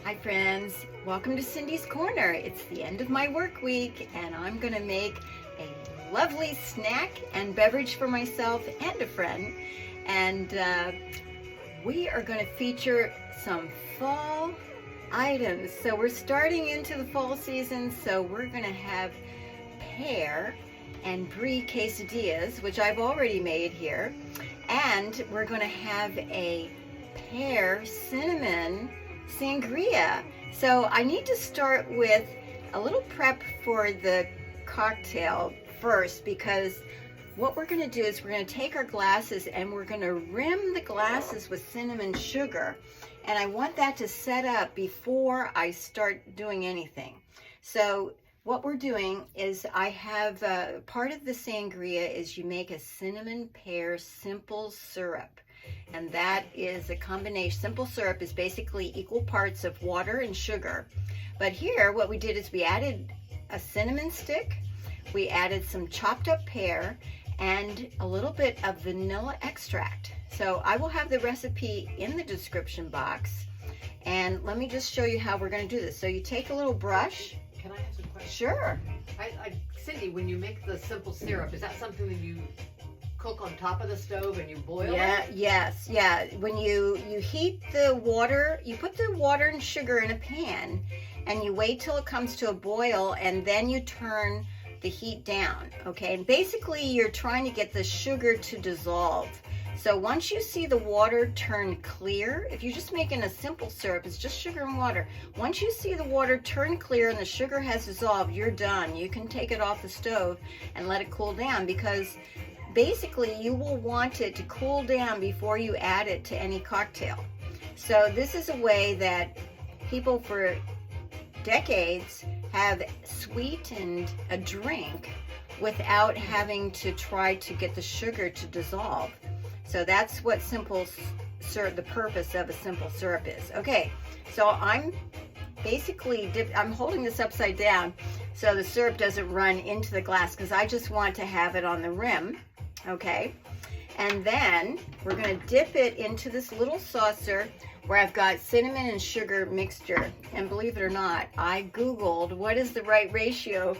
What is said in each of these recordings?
Hi friends, welcome to Cindy's Corner. It's the end of my work week and I'm gonna make a lovely snack and beverage for myself and a friend. And we are gonna feature some fall items. So we're starting into the fall season, so we're gonna have pear and Brie Quesadillas, which I've already made here. And we're gonna have a pear cinnamon sangria. So I need to start with a little prep for the cocktail first, because what we're going to do is we're going to take our glasses and we're going to rim the glasses with cinnamon sugar, and I want that to set up before I start doing anything. So what we're doing is I have part of the sangria is you make a cinnamon pear simple syrup. And that is a combination. Simple syrup is basically equal parts of water and sugar. But here what we did is we added a cinnamon stick, we added some chopped up pear, and a little bit of vanilla extract. So I will have the recipe in the description box. And let me just show you how we're going to do this. So you take a little brush. Can I ask a question? Sure. Cindy, when you make the simple syrup, is that something that you cook on top of the stove and you boil it? Yes. When you heat the water, you put the water and sugar in a pan and you wait till it comes to a boil, and then you turn the heat down, okay? And basically you're trying to get the sugar to dissolve. So once you see the water turn clear, if you're just making a simple syrup, it's just sugar and water. Once you see the water turn clear and the sugar has dissolved, you're done. You can take it off the stove and let it cool down, because basically you will want it to cool down before you add it to any cocktail. So this is a way that people for decades have sweetened a drink without having to try to get the sugar to dissolve. So that's what simple syrup, the purpose of a simple syrup is. Okay, so I'm basically I'm holding this upside down so the syrup doesn't run into the glass, because I just want to have it on the rim. Okay, and then we're going to dip it into this little saucer where I've got cinnamon and sugar mixture. And believe it or not, I googled what is the right ratio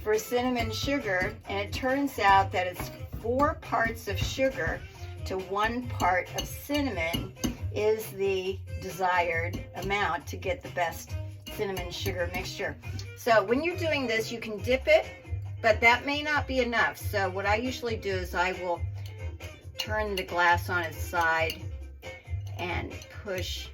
for cinnamon sugar, and it turns out that it's 4 parts of sugar to 1 part of cinnamon is the desired amount to get the best cinnamon sugar mixture. So when you're doing this, you can dip it, but that may not be enough. So what I usually do is I will turn the glass on its side and push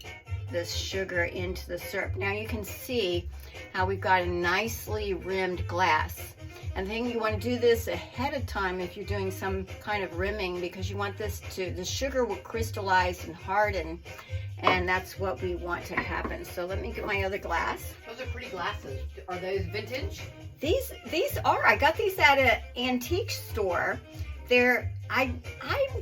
this sugar into the syrup. Now you can see how we've got a nicely rimmed glass. And then you want to do this ahead of time if you're doing some kind of rimming, because you want this the sugar will crystallize and harden, and that's what we want to happen. So let me get my other glass. Those are pretty glasses. Are those vintage? These are, I got these at an antique store. I'm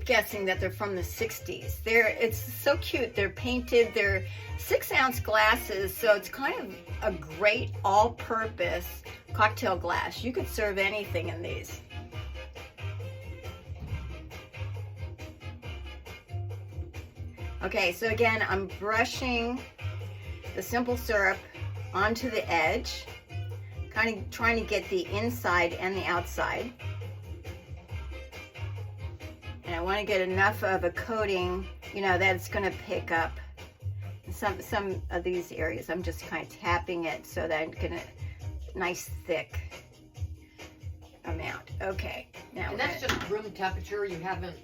guessing that they're from the 60s. It's so cute. They're painted. They're 6-ounce glasses, so it's kind of a great all-purpose cocktail glass. You could serve anything in these. Okay, so again, I'm brushing the simple syrup onto the edge, kind of trying to get the inside and the outside. And I want to get enough of a coating, that it's going to pick up some of these areas. I'm just kind of tapping it so that I'm going to nice thick amount. Okay, now and that's just room temperature. You haven't.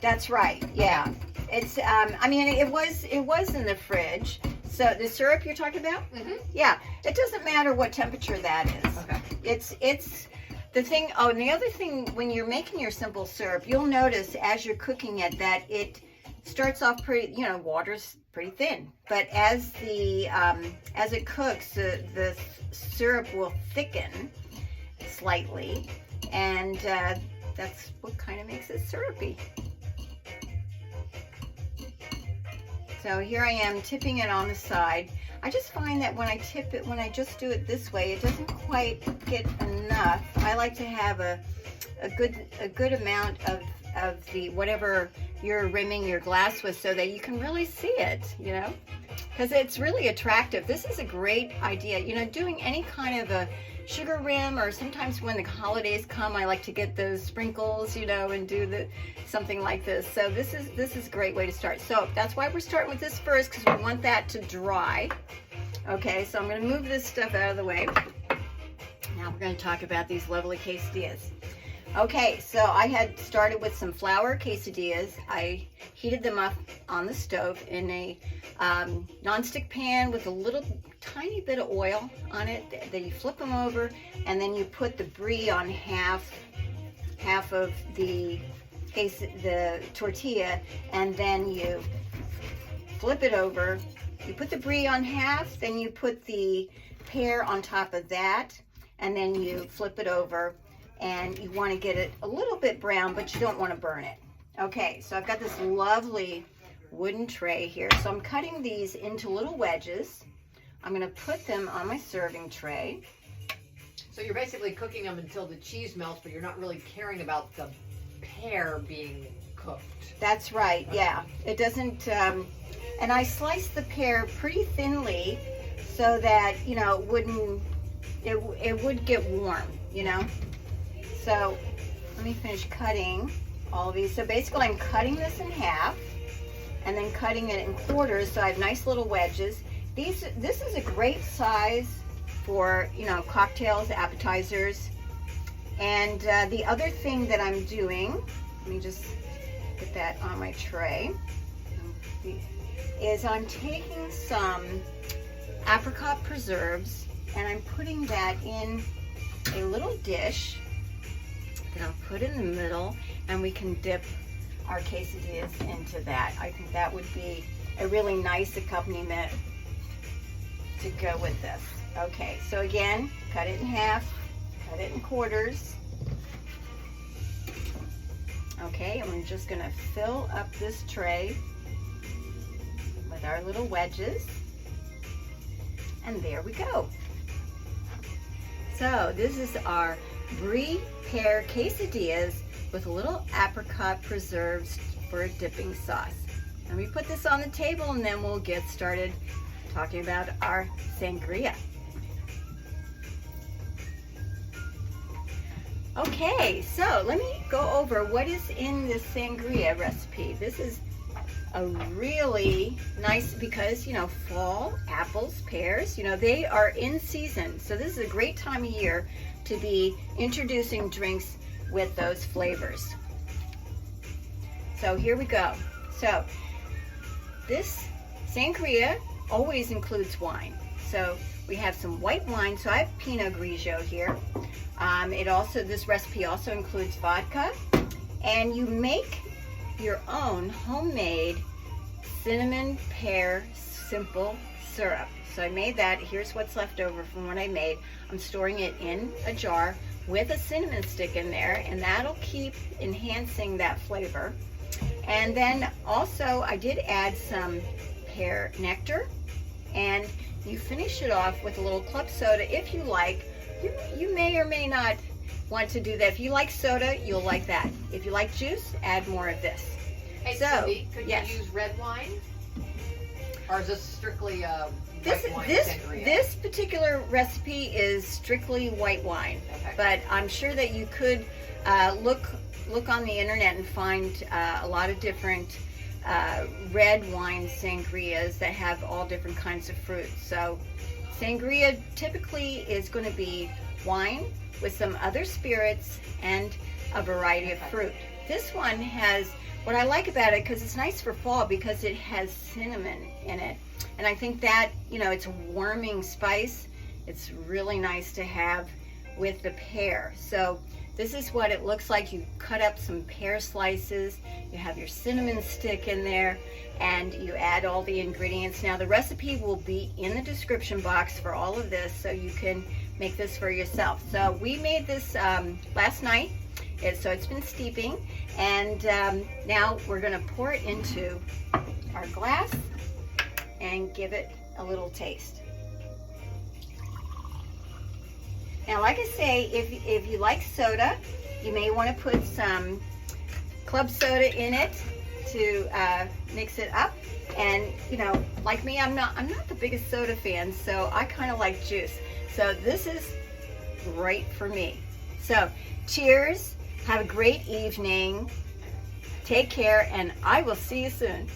That's right. Yeah, it's. I mean, it was in the fridge. So the syrup you're talking about? Mm-hmm. Yeah, it doesn't matter what temperature that is. Okay. It's the thing. Oh, and the other thing, when you're making your simple syrup, you'll notice as you're cooking it that it starts off pretty, water's pretty thin. But as it cooks, the syrup will thicken slightly, and that's what kind of makes it syrupy. So here I am tipping it on the side. I just find that when I tip it, when I just do it this way, it doesn't quite get enough. I like to have a good amount of the whatever you're rimming your glass with, so that you can really see it, you know, because it's really attractive. This is a great idea, you know, doing any kind of a sugar rim, or sometimes when the holidays come, I like to get those sprinkles, you know, and do something like this. So this is a great way to start. So that's why we're starting with this first, because we want that to dry. Okay, so I'm going to move this stuff out of the way. Now we're going to talk about these lovely quesadillas. Okay, so I had started with some flour quesadillas. I heated them up on the stove in a nonstick pan with a little tiny bit of oil on it. Then you flip them over, and then you put the brie on half of the tortilla, and then you flip it over. You put the brie on half, then you put the pear on top of that, and then you flip it over. And you want to get it a little bit brown, but you don't want to burn it. Okay, so I've got this lovely wooden tray here. So I'm cutting these into little wedges. I'm going to put them on my serving tray. So you're basically cooking them until the cheese melts, but you're not really caring about the pear being cooked. That's right, yeah. It doesn't, and I slice the pear pretty thinly so that, you know, it would get warm, you know. So let me finish cutting all of these. So basically I'm cutting this in half and then cutting it in quarters, so I have nice little wedges. This is a great size for, you know, cocktails, appetizers. And the other thing that I'm doing, let me just put that on my tray, is I'm taking some apricot preserves and I'm putting that in a little dish. I'll put in the middle, and we can dip our quesadillas into that. I think that would be a really nice accompaniment to go with this. Okay, so again, cut it in half, cut it in quarters. Okay, and we're just gonna fill up this tray with our little wedges. And there we go. So this is our Brie pear quesadillas with a little apricot preserves for a dipping sauce. Let me put this on the table, and then we'll get started talking about our sangria. Okay, so let me go over what is in this sangria recipe. This is a really nice, because, you know, fall, apples, pears, you know, they are in season. So this is a great time of year to be introducing drinks with those flavors. So here we go. So this sangria always includes wine. So we have some white wine. So I have Pinot Grigio here. This recipe also includes vodka, and you make your own homemade cinnamon pear simple syrup. So I made that. Here's what's left over from what I made. I'm storing it in a jar with a cinnamon stick in there, and that'll keep enhancing that flavor. And then also I did add some pear nectar, and you finish it off with a little club soda if you like. You may or may not want to do that. If you like soda, you'll like that. If you like juice, add more of this. Hey, so, Cindy, could you use red wine? Or is this strictly white wine sangria? This particular recipe is strictly white wine. Okay. But I'm sure that you could look on the internet and find a lot of different red wine sangrias that have all different kinds of fruits. So sangria typically is going to be wine with some other spirits and a variety of fruit. This one has, what I like about it, because it's nice for fall, because it has cinnamon in it. And I think that, you know, it's a warming spice. It's really nice to have with the pear. So this is what it looks like. You cut up some pear slices, you have your cinnamon stick in there, and you add all the ingredients. Now the recipe will be in the description box for all of this, so you can make this for yourself. So we made this last night, so it's been steeping, and now we're gonna pour it into our glass. and give it a little taste. Now, like I say, if you like soda, you may want to put some club soda in it to mix it up. And you know, like me, I'm not the biggest soda fan, so I kind of like juice. So this is great for me. So cheers, have a great evening, take care, and I will see you soon.